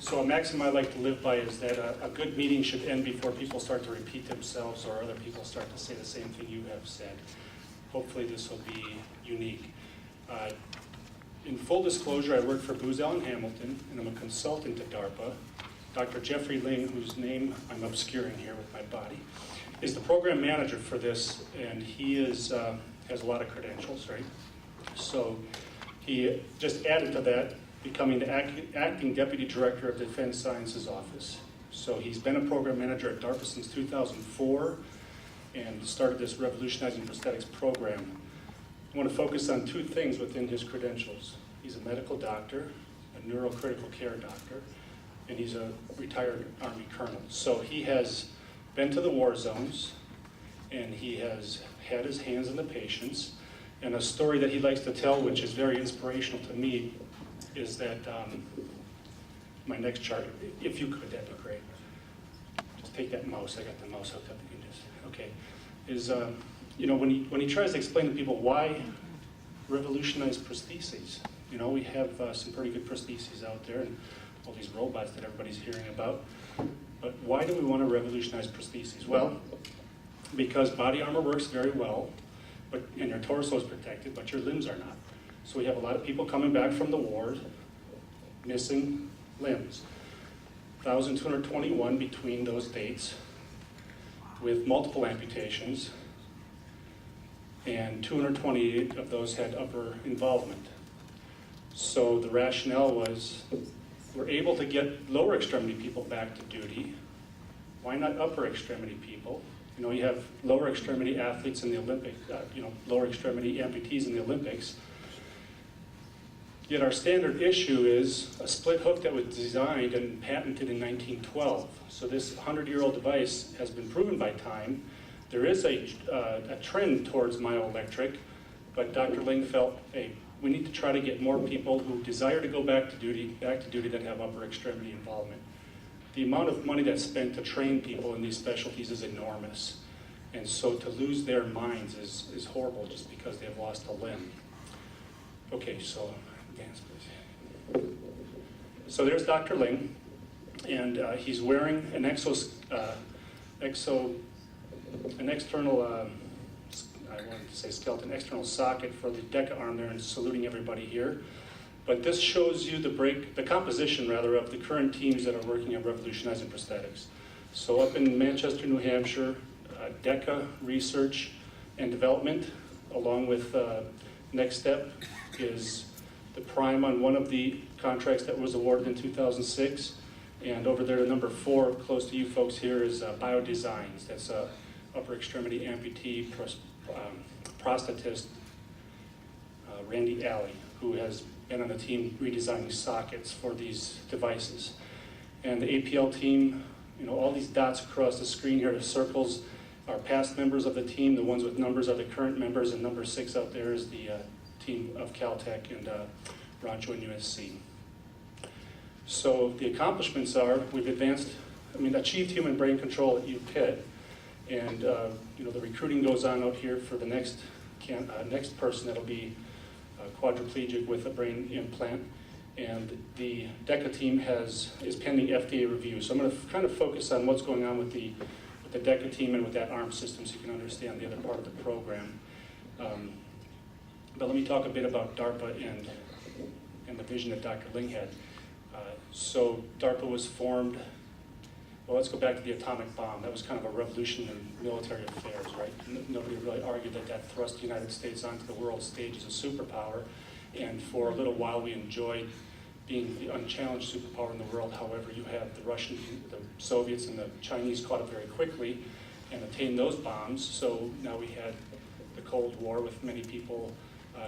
So a maxim I like to live by is that a good meeting should end before people start to repeat themselves or other people start to say the same thing you have said. Hopefully this will be unique. In full disclosure, I work for Booz Allen Hamilton, and I'm a consultant at DARPA. Dr. Geoffrey Ling, whose name I'm obscuring here with my body, is the program manager for this, and he has a lot of credentials, right? So he just added to that, becoming the acting deputy director of the Defense Sciences Office. So he's been a program manager at DARPA since 2004 and started this Revolutionizing Prosthetics program. I want to focus on two things within his credentials. He's a medical doctor, a neurocritical care doctor, and he's a retired Army colonel. So he has been to the war zones, and he has had his hands on the patients. And a story that he likes to tell, which is very inspirational to me, is that, my next chart, if you could, that'd be great. Just take that mouse, I got the mouse hooked up, you can just, okay. Is, when he tries to explain to people why revolutionize prostheses, we have some pretty good prostheses out there and all these robots that everybody's hearing about, but why do we want to revolutionize prostheses? Well, because body armor works very well, and your torso is protected, but your limbs are not. So we have a lot of people coming back from the wars, missing limbs. 1,221 between those dates, with multiple amputations, and 228 of those had upper involvement. So the rationale was, we're able to get lower extremity people back to duty. Why not upper extremity people? You have lower extremity athletes in the Olympics, lower extremity amputees in the Olympics. Yet our standard issue is a split hook that was designed and patented in 1912. So this 100-year-old device has been proven by time. There is a trend towards myoelectric, but Dr. Ling felt, hey, we need to try to get more people who desire to go back to duty that have upper extremity involvement. The amount of money that's spent to train people in these specialties is enormous. And so to lose their minds is horrible just because they've lost a limb. Okay, so dance, please. So there's Dr. Ling, and he's wearing an external, I wanted to say skeleton, external socket for the DECA arm there, and saluting everybody here. But this shows you the composition rather of the current teams that are working on revolutionizing prosthetics. So up in Manchester, New Hampshire, DECA research and development, along with next step is the prime on one of the contracts that was awarded in 2006. And over there to number 4, close to you folks here, is Biodesigns. That's upper extremity amputee prosthetist Randy Alley, who has been on the team redesigning sockets for these devices. And the APL team, all these dots across the screen here, the circles are past members of the team. The ones with numbers are the current members, and number 6 out there is the team of Caltech and Rancho and USC. So the accomplishments are, we've achieved human brain control at UPitt, and the recruiting goes on out here for the next person that'll be quadriplegic with a brain implant, and the DECA team is pending FDA review. So I'm going to kind of focus on what's going on with the DECA team and with that arm system, so you can understand the other part of the program. But let me talk a bit about DARPA and the vision that Dr. Ling had. So DARPA was formed. Well, let's go back to the atomic bomb. That was kind of a revolution in military affairs, right? Nobody really argued that thrust the United States onto the world stage as a superpower. And for a little while, we enjoyed being the unchallenged superpower in the world. However, you have the Soviets and the Chinese caught up very quickly and attained those bombs. So now we had the Cold War with many people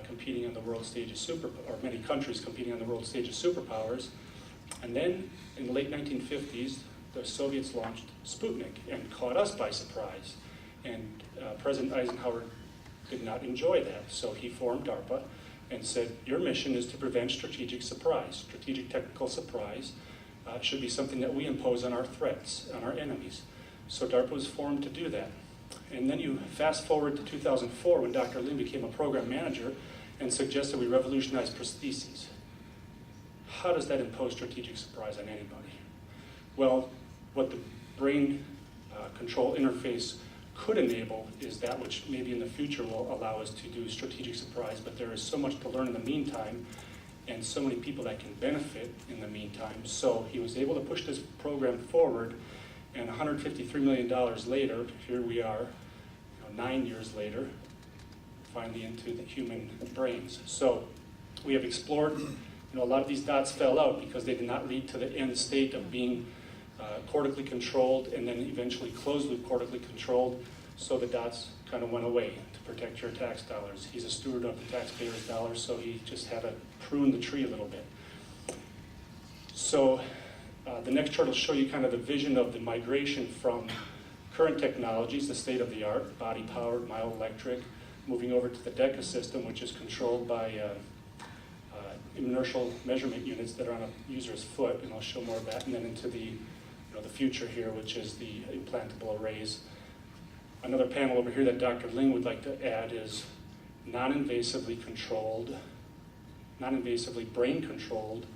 competing on the world stage or many countries competing on the world stage as superpowers. And then in the late 1950s, the Soviets launched Sputnik and caught us by surprise. And President Eisenhower did not enjoy that. So he formed DARPA and said, your mission is to prevent strategic surprise. Strategic technical surprise should be something that we impose on our threats, on our enemies. So DARPA was formed to do that. And then you fast forward to 2004 when Dr. Ling became a program manager and suggested we revolutionize prostheses. how does that impose strategic surprise on anybody? Well, what the brain control interface could enable is that which maybe in the future will allow us to do strategic surprise, but there is so much to learn in the meantime and so many people that can benefit in the meantime. So he was able to push this program forward, and $153 million later, here we are, 9 years later, finally into the human brains. So we have explored, a lot of these dots fell out because they did not lead to the end state of being cortically controlled and then eventually closed loop cortically controlled, so the dots kind of went away to protect your tax dollars. He's a steward of the taxpayers' dollars, so he just had to prune the tree a little bit. So the next chart will show you kind of the vision of the migration from current technologies, the state of the art, body-powered, myoelectric, moving over to the DECA system, which is controlled by inertial measurement units that are on a user's foot, and I'll show more of that, and then into the future here, which is the implantable arrays. Another panel over here that Dr. Ling would like to add is non-invasively brain-controlled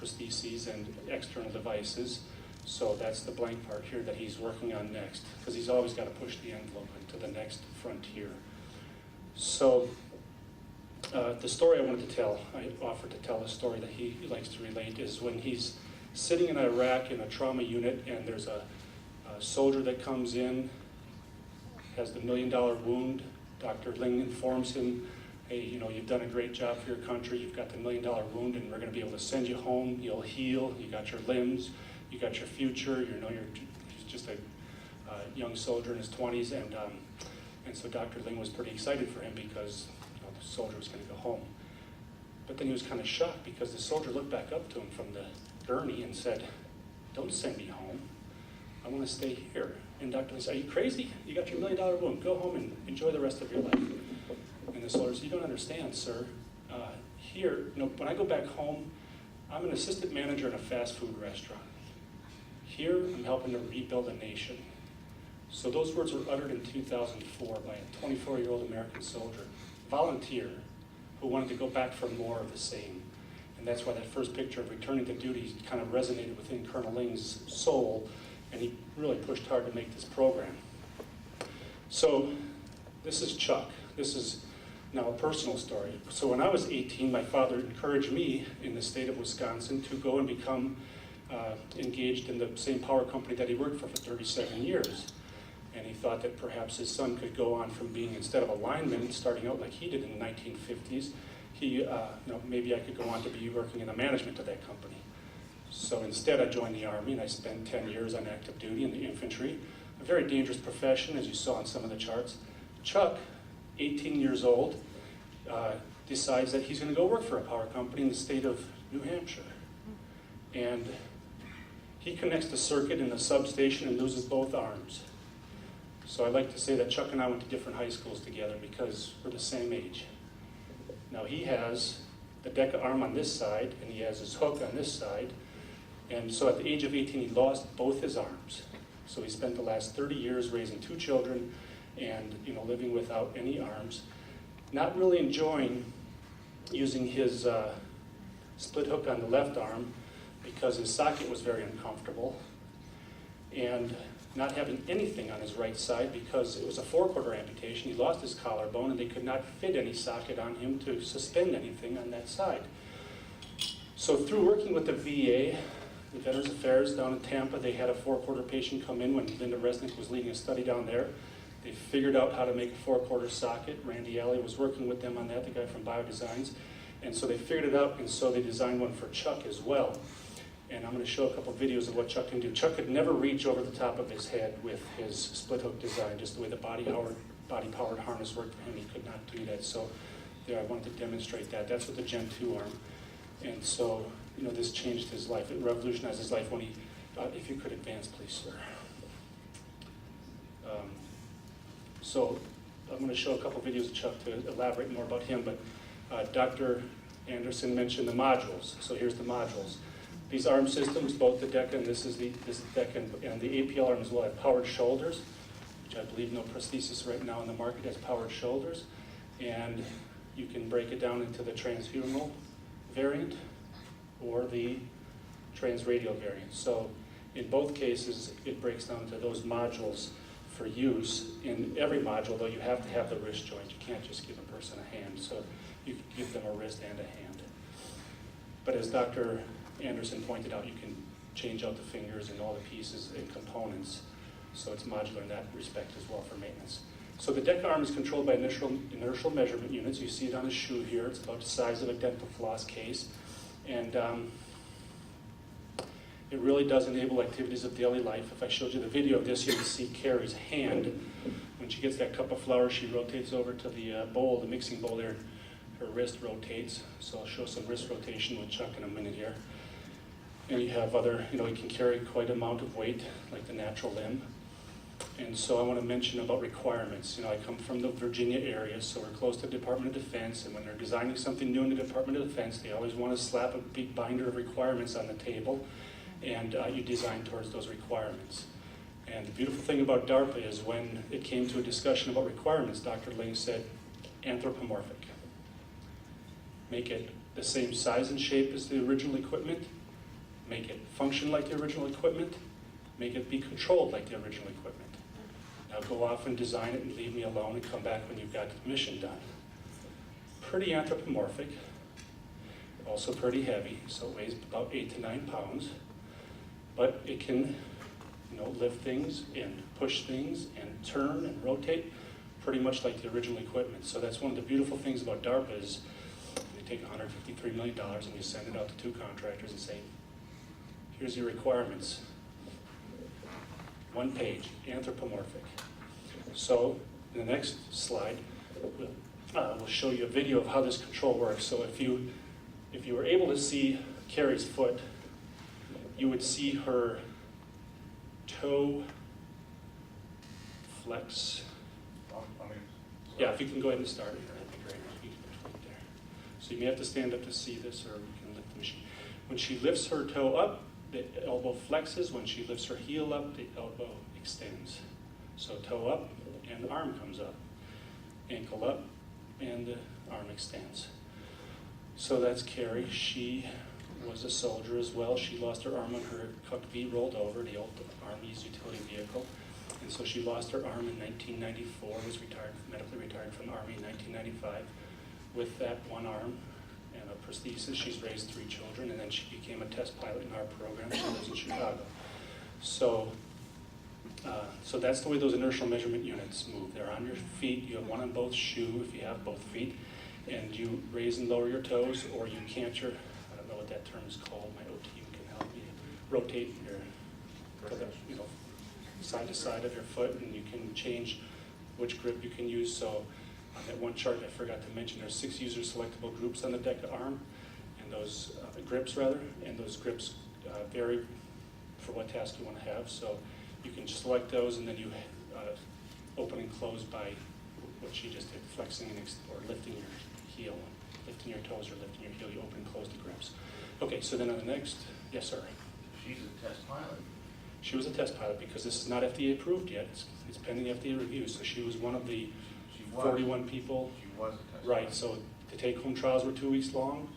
prostheses and external devices. So that's the blank part here that he's working on next, because he's always got to push the envelope into the next frontier. So the story I wanted to tell, I offered to tell a story that he likes to relate, is when he's sitting in Iraq in a trauma unit and there's a soldier that comes in, has the $1 million wound. Dr. Ling informs him, hey, you've done a great job for your country, you've got the $1 million wound, and we're going to be able to send you home, you'll heal, you got your limbs, you got your future, he's just a young soldier in his 20s, and so Dr. Ling was pretty excited for him because the soldier was going to go home. But then he was kind of shocked because the soldier looked back up to him from the gurney and said, don't send me home, I want to stay here. And Dr. Ling said, are you crazy? You got your $1 million wound, go home and enjoy the rest of your life. And the soldier said, you don't understand, sir. Here, when I go back home, I'm an assistant manager in a fast food restaurant. Here, I'm helping to rebuild a nation. So those words were uttered in 2004 by a 24-year-old American soldier, volunteer, who wanted to go back for more of the same. And that's why that first picture of returning to duty kind of resonated within Colonel Ling's soul, and he really pushed hard to make this program. So this is Chuck. This is now a personal story. So when I was 18, my father encouraged me in the state of Wisconsin to go and become engaged in the same power company that he worked for 37 years. And he thought that perhaps his son could go on from being, instead of a lineman, starting out like he did in the 1950s, maybe I could go on to be working in the management of that company. So instead I joined the Army, and I spent 10 years on active duty in the infantry, a very dangerous profession, as you saw on some of the charts. Chuck, 18 years old, decides that he's going to go work for a power company in the state of New Hampshire. And he connects the circuit in the substation and loses both arms. So I like to say that Chuck and I went to different high schools together because we're the same age. Now he has the DECA arm on this side, and he has his hook on this side. And so at the age of 18, he lost both his arms. So he spent the last 30 years raising 2 children and living without any arms, not really enjoying using his split hook on the left arm because his socket was very uncomfortable, and not having anything on his right side because it was a 4-quarter amputation. He lost his collarbone, and they could not fit any socket on him to suspend anything on that side. So through working with the VA, the Veterans Affairs down in Tampa, they had a 4-quarter patient come in when Linda Resnick was leading a study down there. They figured out how to make a 4-quarter socket. Randy Alley was working with them on that, the guy from Biodesigns. And so they figured it out, and so they designed one for Chuck as well. And I'm going to show a couple videos of what Chuck can do. Chuck could never reach over the top of his head with his split hook design, just the way the body-powered harness worked for him. He could not do that. So there, I wanted to demonstrate that. That's with the Gen 2 arm. And so, this changed his life. It revolutionized his life when he, if you could advance, please, sir. So I'm going to show a couple videos of Chuck to elaborate more about him, but Dr. Anderson mentioned the modules. So here's the modules. These arm systems, both the DECA and this DECA and the APL arm as well, have powered shoulders, which I believe no prosthesis right now in the market has powered shoulders. And you can break it down into the transhumeral variant, or the transradial variant. So in both cases, it breaks down to those modules for use. In every module, though, you have to have the wrist joint. You can't just give a person a hand. So you can give them a wrist and a hand. But as Dr. Anderson pointed out, you can change out the fingers and all the pieces and components. So it's modular in that respect as well for maintenance. So the DECA arm is controlled by inertial measurement units. You see it on the shoe here. It's about the size of a dental floss case. And it really does enable activities of daily life. If I showed you the video of this, you would see Carrie's hand. When she gets that cup of flour, she rotates over to the bowl, the mixing bowl there. Her wrist rotates. So I'll show some wrist rotation with Chuck in a minute here. And you have other, you can carry quite an amount of weight, like the natural limb. And so I want to mention about requirements. I come from the Virginia area, so we're close to the Department of Defense, and when they're designing something new in the Department of Defense, they always want to slap a big binder of requirements on the table, and you design towards those requirements. And the beautiful thing about DARPA is when it came to a discussion about requirements, Dr. Ling said, anthropomorphic. Make it the same size and shape as the original equipment, make it function like the original equipment, make it be controlled like the original equipment. Now go off and design it and leave me alone and come back when you've got the mission done. Pretty anthropomorphic, also pretty heavy, so it weighs about 8 to 9 pounds, but it can lift things and push things and turn and rotate pretty much like the original equipment. So that's one of the beautiful things about DARPA is they take $153 million and you send it out to 2 contractors and say, here's your requirements. 1 page, anthropomorphic. So in the next slide, we'll show you a video of how this control works. So if you were able to see Carrie's foot, you would see her toe flex. Yeah, if you can go ahead and start it, that'd be great. You can put it there. So you may have to stand up to see this, or we can lift the machine. When she lifts her toe up, the elbow flexes. When she lifts her heel up, the elbow extends. So toe up, and the arm comes up. Ankle up, and the arm extends. So that's Carrie. She was a soldier as well. She lost her arm when her Cuck V rolled over, the old Army's utility vehicle. And so she lost her arm in 1994, was medically retired from the Army in 1995. With that one arm and a prosthesis, she's raised 3 children, and then she became a test pilot in our program. She lives in Chicago. So that's the way those inertial measurement units move. They're on your feet. You have one on both shoe if you have both feet, and you raise and lower your toes, or you canter. I don't know what that term is called. My OT can help me. Rotate your side to side of your foot, and you can change which grip you can use. So on that one chart I forgot to mention, there's 6 user selectable groups on the DECA arm, and those grips vary for what task you want to have. So you can select those, and then you open and close by what she just did, flexing or lifting your heel, lifting your toes or lifting your heel. You open and close the grips. Okay, so then on the next, yes sir. She's a test pilot. She was a test pilot because this is not FDA approved yet. It's pending FDA review. So she was one of the 41 people. She was a test Right, pilot. so the take-home trials were 2 weeks long,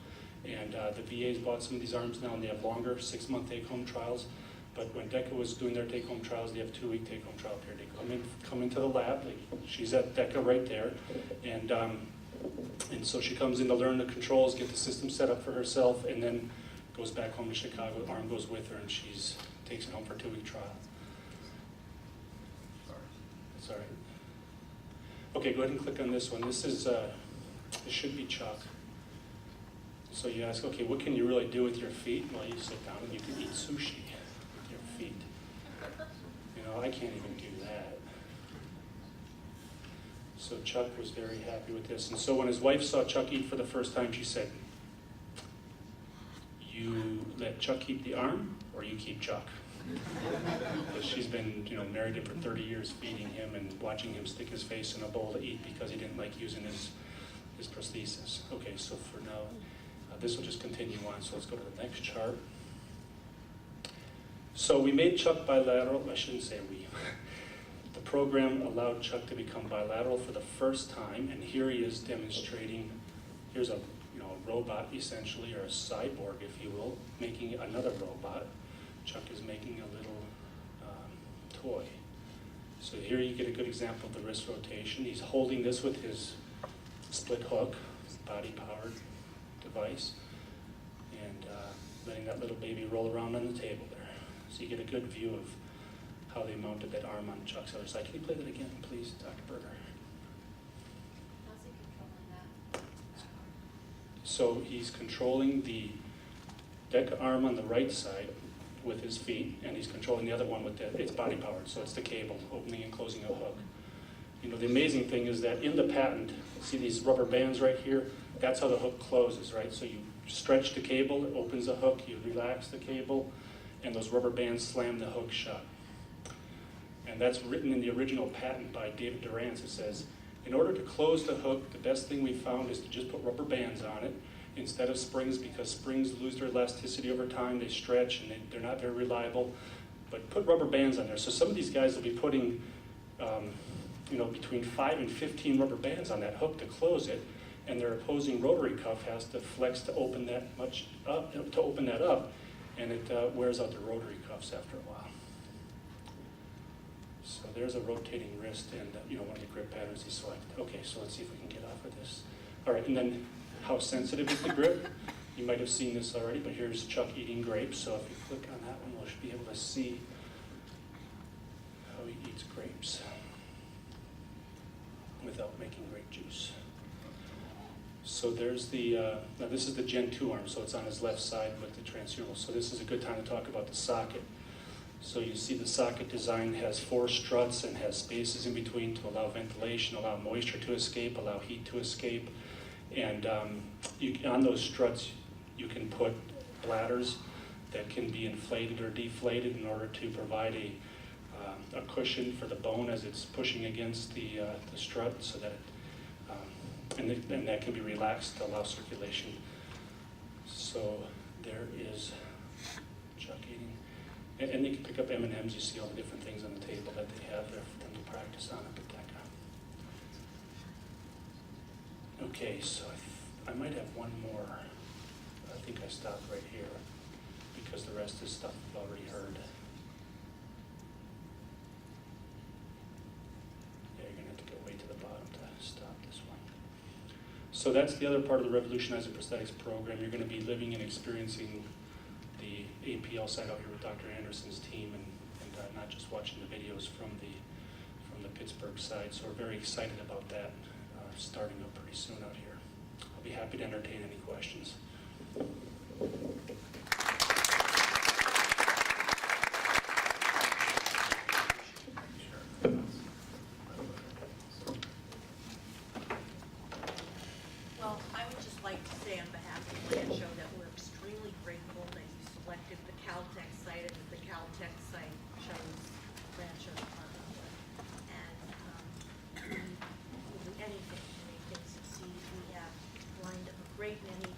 and the VA's bought some of these arms now, and they have longer 6-month take-home trials. But when DECA was doing their take-home trials, they have 2-week take-home trial period. They come into the lab. She's at DECA right there, and so she comes in to learn the controls, get the system set up for herself, and then goes back home to Chicago. The arm goes with her, and she's takes it home for a 2-week trial. Sorry. That's all right. Okay, go ahead and click on this one. This should be Chuck. So you ask, okay, what can you really do with your feet? Well, you sit down and you can eat sushi with your feet. I can't even do that. So Chuck was very happy with this. And so when his wife saw Chuck eat for the first time, she said, you let Chuck keep the arm, or you keep Chuck? Because she's been, married to him for 30 years, feeding him and watching him stick his face in a bowl to eat because he didn't like using his prosthesis. Okay, so for now, this will just continue on. So let's go to the next chart. So we made Chuck bilateral. I shouldn't say we. The program allowed Chuck to become bilateral for the first time, and here he is demonstrating. Here's a robot essentially, or a cyborg, if you will, making another robot. Chuck is making a little toy. So here you get a good example of the wrist rotation. He's holding this with his split hook, body-powered device, and letting that little baby roll around on the table there. So you get a good view of how they mounted that arm on Chuck's other side. Can you play that again, please, Dr. Berger? How's he controlling that? So he's controlling the deck arm on the right side with his feet, and he's controlling the other one with it's body powered, so it's the cable, opening and closing a hook. You know, the amazing thing is that in the patent, see these rubber bands right here? That's how the hook closes, right? So you stretch the cable, it opens the hook, you relax the cable, and those rubber bands slam the hook shut. And that's written in the original patent by David Durance. It says, in order to close the hook, the best thing we found is to just put rubber bands on it instead of springs, because springs lose their elasticity over time, they stretch, and they're not very reliable. But put rubber bands on there. So some of these guys will be putting between 5 and 15 rubber bands on that hook to close it, and their opposing rotary cuff has to flex to open that up, and it wears out the rotary cuffs after a while. So there's a rotating wrist and one of the grip patterns he selected. Okay, so let's see if we can get off of this. All right, and then how sensitive is the grip? You might have seen this already, but here's Chuck eating grapes. So if you click on that one, we'll be able to see how he eats grapes without making grape juice. So there's the, now this is the Gen 2 arm, so it's on his left side with the transhumeral. So this is a good time to talk about the socket. So you see the socket design has 4 struts and has spaces in between to allow ventilation, allow moisture to escape, allow heat to escape. And on those struts, you can put bladders that can be inflated or deflated in order to provide a cushion for the bone as it's pushing against the strut, so that and that can be relaxed to allow circulation. So there is Chuck eating. And they can pick up M&Ms. You see all the different things on the table that they have there for them to practice on at the deck. Okay, so I might have one more. I think I stopped right here because the rest is stuff we've already heard. Yeah, you're going to have to go way to the bottom to stop this one. So that's the other part of the Revolutionizing Prosthetics program. You're going to be living and experiencing the APL side out here with Dr. Anderson's team, and not just watching the videos from the Pittsburgh side. So we're very excited about that starting up pretty soon out here. I'll be happy to entertain any questions.